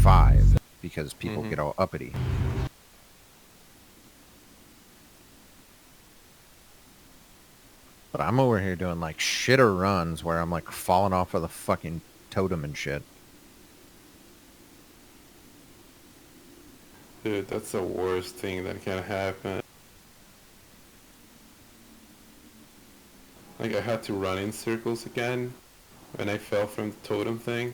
35 because people get all uppity. But I'm over here doing like shitter runs where I'm like falling off of the fucking totem and shit. Dude, that's the worst thing that can happen. Like, I had to run in circles again when I fell from the totem thing.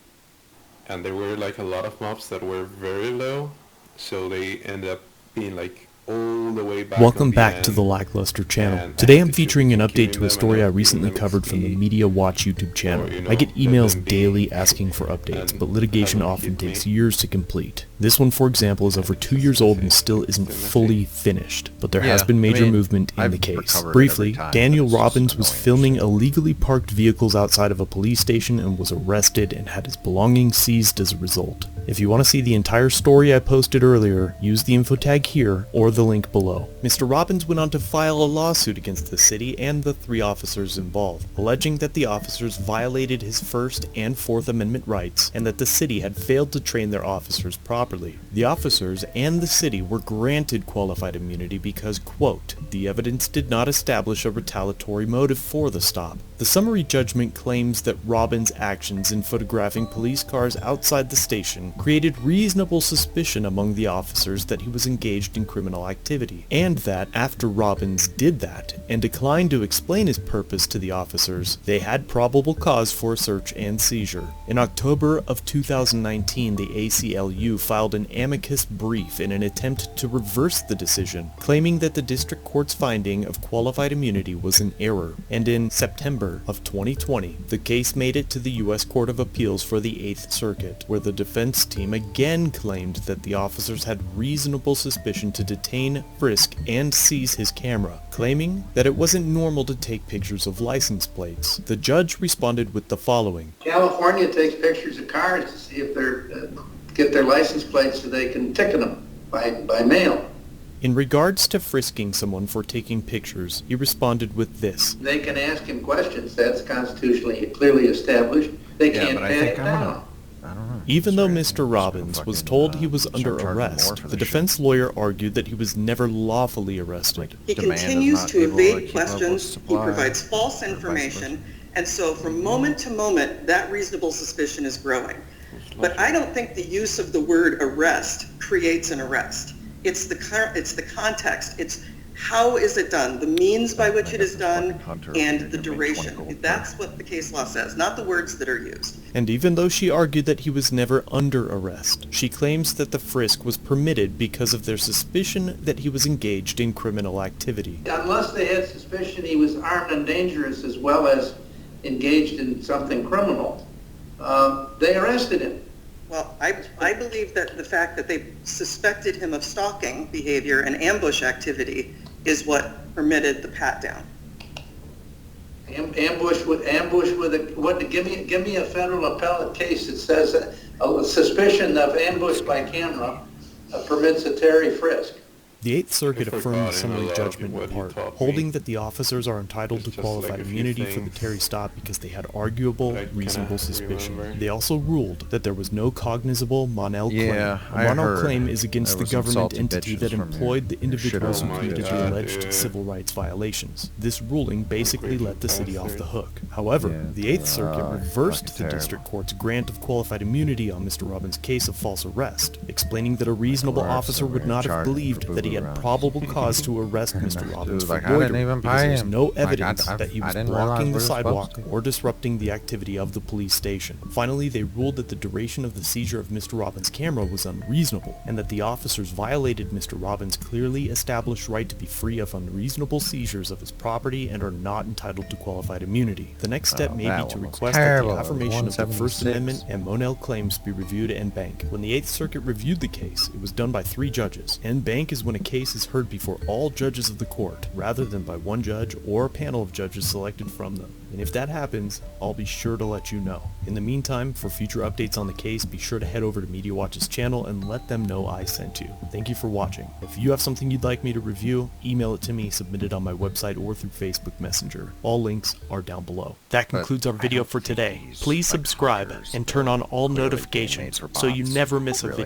And there were like a lot of mobs that were very low, so they ended up being like all the way back. Welcome back to the Lackluster channel. Today I'm featuring an update to a story I recently covered from the Media Watch YouTube channel. I get emails daily asking for updates, but litigation often takes years to complete. This one, for example, is over 2 years old and still isn't fully finished, but there has been major movement in the case. Briefly, Daniel Robbins was filming illegally parked vehicles outside of a police station and was arrested and had his belongings seized as a result. If you want to see the entire story I posted earlier, use the info tag here or the link below. Mr. Robbins went on to file a lawsuit against the city and the 3 officers involved, alleging that the officers violated his First and Fourth Amendment rights and that the city had failed to train their officers properly. The officers and the city were granted qualified immunity because, quote, the evidence did not establish a retaliatory motive for the stop. The summary judgment claims that Robbins' actions in photographing police cars outside the station created reasonable suspicion among the officers that he was engaged in criminal activity, and that after Robbins did that and declined to explain his purpose to the officers, they had probable cause for a search and seizure. In October of 2019, the ACLU filed an amicus brief in an attempt to reverse the decision, claiming that the district court's finding of qualified immunity was an error, and in September of 2020, the case made it to the U.S. Court of Appeals for the 8th Circuit, where the defense team again claimed that the officers had reasonable suspicion to detain, frisk, and seize his camera, claiming that it wasn't normal to take pictures of license plates. The judge responded with the following. California takes pictures of cars to see if they're get their license plates so they can ticket them by mail. In regards to frisking someone for taking pictures, he responded with this. They can ask him questions. That's constitutionally clearly established. They can't pat it down. Even though Mr. Robbins was told he was under arrest, the defense lawyer argued that he was never lawfully arrested. He continues to evade questions, he provides false information, and so from moment to moment, that reasonable suspicion is growing. But I don't think the use of the word arrest creates an arrest. It's the context. It's how is it done, the means by which it is done, and the duration. That's what the case law says, not the words that are used. And even though she argued that he was never under arrest, she claims that the frisk was permitted because of their suspicion that he was engaged in criminal activity. Unless they had suspicion he was armed and dangerous as well as engaged in something criminal, they arrested him. Well, I believe that the fact that they suspected him of stalking behavior and ambush activity is what permitted the pat down. Ambush with give me a federal appellate case that says a suspicion of ambush by camera permits a Terry frisk. The 8th Circuit affirmed the summary judgment in part, holding that the officers are entitled to qualified immunity for the Terry stop because they had arguable, reasonable suspicion. They also ruled that there was no cognizable Monell claim. A Monell claim is against the government entity that employed the individuals who committed the alleged civil rights violations. This ruling basically let the city off the hook. However, the 8th Circuit reversed the district court's grant of qualified immunity on Mr. Robbins' case of false arrest, explaining that a reasonable officer would not have believed that he had probable cause to arrest Mr. Robbins for loitering because there was no evidence that he was blocking the sidewalk or disrupting the activity of the police station. Finally, they ruled that the duration of the seizure of Mr. Robbins' camera was unreasonable, and that the officers violated Mr. Robbins' clearly established right to be free of unreasonable seizures of his property and are not entitled to qualified immunity. The next step may be to request that the affirmation of the First Amendment and Monell claims be reviewed en banc. When the 8th Circuit reviewed the case, it was done by 3 judges. En banc is when a a case is heard before all judges of the court, rather than by one judge or a panel of judges selected from them. And if that happens, I'll be sure to let you know. In the meantime, for future updates on the case, be sure to head over to Media Watch's channel and let them know I sent you. Thank you for watching. If you have something you'd like me to review, email it to me, submit it on my website or through Facebook Messenger. All links are down below. That concludes our video for today. Please subscribe and turn on all notifications so you never miss a video.